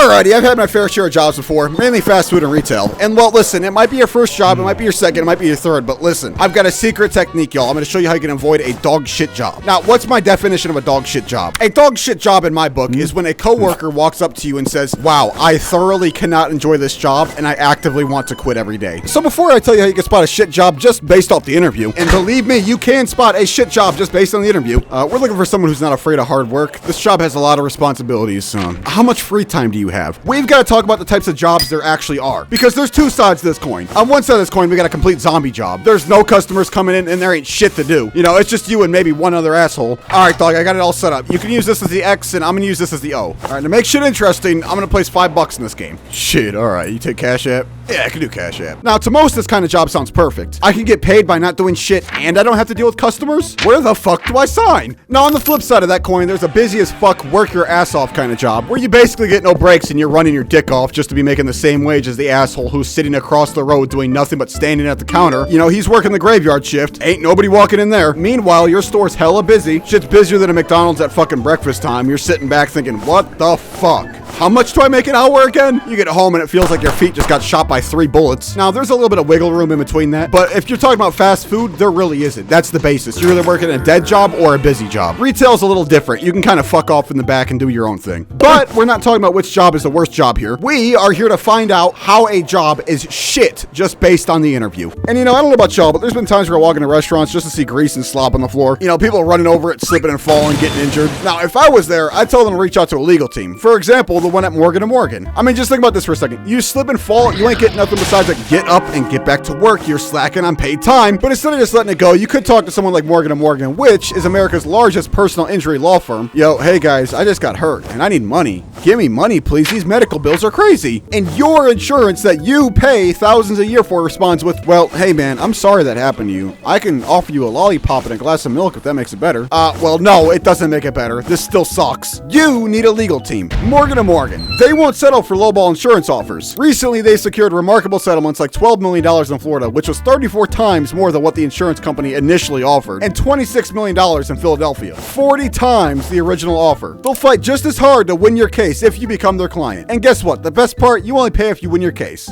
Alrighty, I've had my fair share of jobs before, mainly fast food and retail. And well, listen, it might be your first job, it might be your second, it might be your third, but listen, I've got a secret technique, y'all. I'm gonna show you how you can avoid a dog shit job. Now, what's my definition of a dog shit job? A dog shit job in my book is when a coworker walks up to you and says, wow, I thoroughly cannot enjoy this job and I actively want to quit every day. So before I tell you how you can spot a shit job just based off the interview, and believe me, you can spot a shit job just based on the interview, we're looking for someone who's not afraid of hard work. This job has a lot of responsibilities. How much free time do you have? We've got to talk about the types of jobs there actually are, because there's two sides to this coin. On one side of this coin, we got a complete zombie job. There's no customers coming in and there ain't shit to do. You know, it's just you and maybe one other asshole. All right, dog, I got it all set up. You can use this as the X and I'm gonna use this as the O. All right, to make shit interesting, I'm gonna place $5 in this game. Shit, all right, you take Cash App? Yeah, I can do Cash App. Now, to most, this kind of job sounds perfect. I can get paid by not doing shit and I don't have to deal with customers? Where the fuck do I sign? Now, on the flip side of that coin, there's a busy as fuck, work your ass off kind of job where you basically get no breaks and you're running your dick off just to be making the same wage as the asshole who's sitting across the road doing nothing but standing at the counter. You know, he's working the graveyard shift. Ain't nobody walking in there. Meanwhile, your store's hella busy. Shit's busier than a McDonald's at fucking breakfast time. You're sitting back thinking, what the fuck? How much do I make an hour again? You get home and it feels like your feet just got shot by 3 bullets. Now, there's a little bit of wiggle room in between that, but if you're talking about fast food, there really isn't. That's the basis. You're either working a dead job or a busy job. Retail's a little different. You can kind of fuck off in the back and do your own thing. But we're not talking about which job is the worst job here. We are here to find out how a job is shit just based on the interview. And you know, I don't know about y'all, but there's been times where I walk into restaurants just to see grease and slop on the floor. You know, people running over it, slipping and falling, getting injured. Now, if I was there, I'd tell them to reach out to a legal team. For example, the one at Morgan & Morgan. I mean, just think about this for a second. You slip and fall, you ain't getting nothing besides a get up and get back to work. You're slacking on paid time. But instead of just letting it go, you could talk to someone like Morgan & Morgan, which is America's largest personal injury law firm. Yo, hey guys, I just got hurt and I need money. Give me money, please. These medical bills are crazy. And your insurance that you pay thousands a year for responds with, well, hey man, I'm sorry that happened to you. I can offer you a lollipop and a glass of milk if that makes it better. Well, no, it doesn't make it better. This still sucks. You need a legal team. Morgan & Morgan. They won't settle for lowball insurance offers. Recently, they secured remarkable settlements like $12 million in Florida, which was 34 times more than what the insurance company initially offered, and $26 million in Philadelphia, 40 times the original offer. They'll fight just as hard to win your case if you become their client. And guess what? The best part, you only pay if you win your case.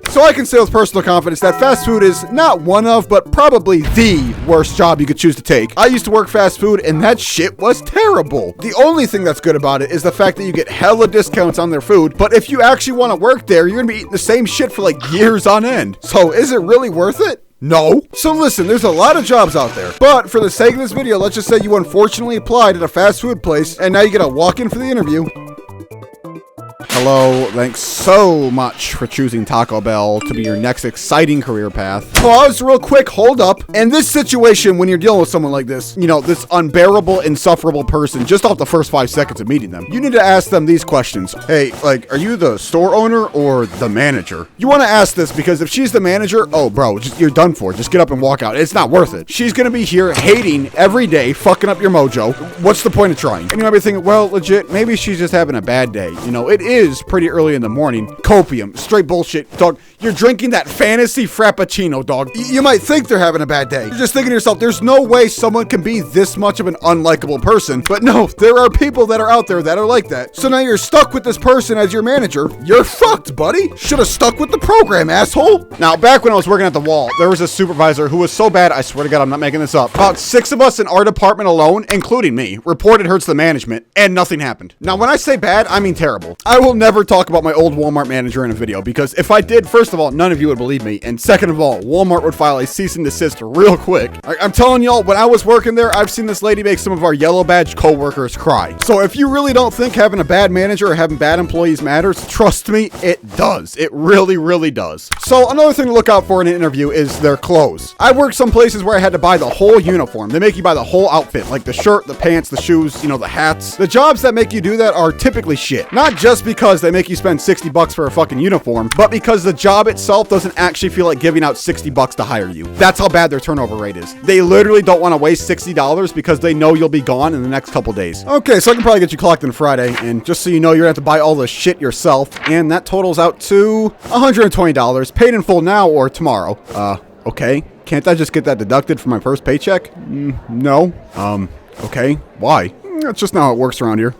So I can say with personal confidence that fast food is not one of, but probably the worst job you could choose to take. I used to work fast food and that shit was terrible. The only thing that's good about it is the fact that you get hella discounts on their food, but if you actually want to work there, you're gonna be eating the same shit for like years on end. So is it really worth it? No. So listen, there's a lot of jobs out there, but for the sake of this video, let's just say you unfortunately applied at a fast food place and now you get a walk in for the interview. Hello, thanks so much for choosing Taco Bell to be your next exciting career path. Pause real quick, hold up. In this situation, when you're dealing with someone like this, you know, this unbearable, insufferable person, just off the first 5 seconds of meeting them, you need to ask them these questions. Hey, like, are you the store owner or the manager? You want to ask this because if she's the manager, oh bro, you're done for. Just get up and walk out. It's not worth it. She's gonna be here hating every day, fucking up your mojo. What's the point of trying? And you might be thinking, well, legit, maybe she's just having a bad day. You know, it is pretty early in the morning. Copium, straight bullshit, dog. You're drinking that fantasy frappuccino, dog. You might think they're having a bad day. You're just thinking to yourself, there's no way someone can be this much of an unlikable person. But no, there are people that are out there that are like that. So now you're stuck with this person as your manager. You're fucked, buddy. Should have stuck with the program, asshole. Now, back when I was working at the wall, there was a supervisor who was so bad, I swear to God, I'm not making this up. About 6 of us in our department alone, including me, reported her to the management, and nothing happened. Now, when I say bad, I mean terrible. I will never talk about my old Walmart manager in a video because if I did, first of all, none of you would believe me, and second of all, Walmart would file a cease and desist real quick. I'm telling y'all, when I was working there, I've seen this lady make some of our yellow badge coworkers cry. So if you really don't think having a bad manager or having bad employees matters, trust me, it does. It really, really does. So another thing to look out for in an interview is their clothes. I worked some places where I had to buy the whole uniform. They make you buy the whole outfit, like the shirt, the pants, the shoes, you know, the hats. The jobs that make you do that are typically shit. Not just because they make you spend $60 for a fucking uniform, but because the job itself doesn't actually feel like giving out $60 to hire you. That's how bad their turnover rate is. They literally don't want to waste $60 because they know you'll be gone in the next couple days. Okay, so I can probably get you clocked in Friday, and just so you know, you're gonna have to buy all the shit yourself, and that totals out to $120, paid in full now or tomorrow. Okay. Can't I just get that deducted from my first paycheck? No. Okay. Why? That's just not how it works around here.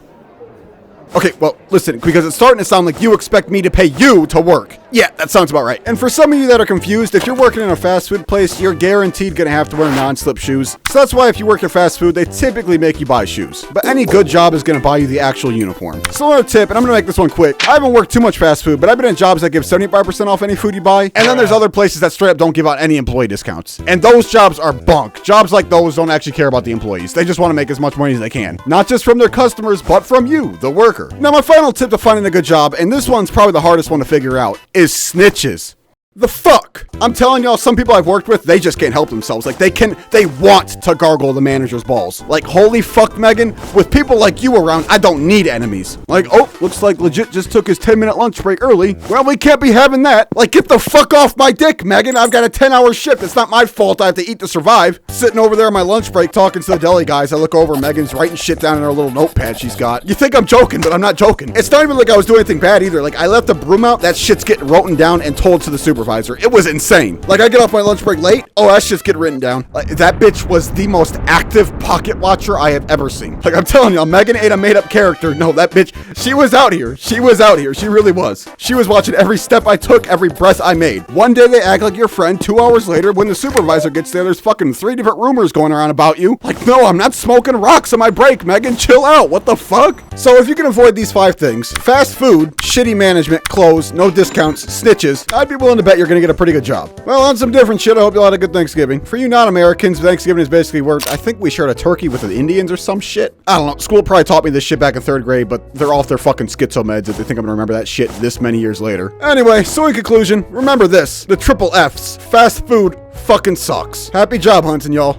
Okay, well, listen, because it's starting to sound like you expect me to pay you to work. Yeah, that sounds about right. And for some of you that are confused, if you're working in a fast food place, you're guaranteed gonna have to wear non-slip shoes. So that's why if you work at fast food, they typically make you buy shoes. But any good job is gonna buy you the actual uniform. So another tip, and I'm gonna make this one quick. I haven't worked too much fast food, but I've been in jobs that give 75% off any food you buy. And then there's other places that straight up don't give out any employee discounts. And those jobs are bunk. Jobs like those don't actually care about the employees. They just want to make as much money as they can. Not just from their customers, but from you, the worker. Now, my final tip to finding a good job, and this one's probably the hardest one to figure out, is snitches. The fuck? I'm telling y'all, some people I've worked with, they just can't help themselves. Like, they want to gargle the manager's balls. Like, holy fuck, Megan, with people like you around, I don't need enemies. Like, oh, looks like legit just took his 10-minute lunch break early. Well, we can't be having that. Like, get the fuck off my dick, Megan. I've got a 10-hour shift. It's not my fault I have to eat to survive. Sitting over there on my lunch break talking to the deli guys, I look over, Megan's writing shit down in her little notepad she's got. You think I'm joking, but I'm not joking. It's not even like I was doing anything bad either. Like, I left the broom out, that shit's getting written down and told to the supervisor. It was insane. Like, I get off my lunch break late, oh, that shit's getting written down. Like, that bitch was the most active pocket watcher I have ever seen. Like, I'm telling y'all, Megan ain't a made-up character. No, that bitch, she was out here. She was out here. She really was. She was watching every step I took, every breath I made. One day they act like your friend. 2 hours later, when the supervisor gets there, there's fucking 3 different rumors going around about you. Like, no, I'm not smoking rocks on my break, Megan. Chill out. What the fuck? So if you can avoid these 5 things, fast food, shitty management, clothes, no discounts, snitches, I'd be willing to bet you're gonna get a pretty good job. Well, on some different shit, I hope you all had a good Thanksgiving. For you non-Americans, Thanksgiving is basically where I think we shared a turkey with the Indians or some shit. I don't know. School probably taught me this shit back in 3rd grade, but they're off their fucking schizo meds if they think I'm gonna remember that shit this many years later. Anyway, so in conclusion, remember this. The triple F's. Fast food fucking sucks. Happy job hunting, y'all.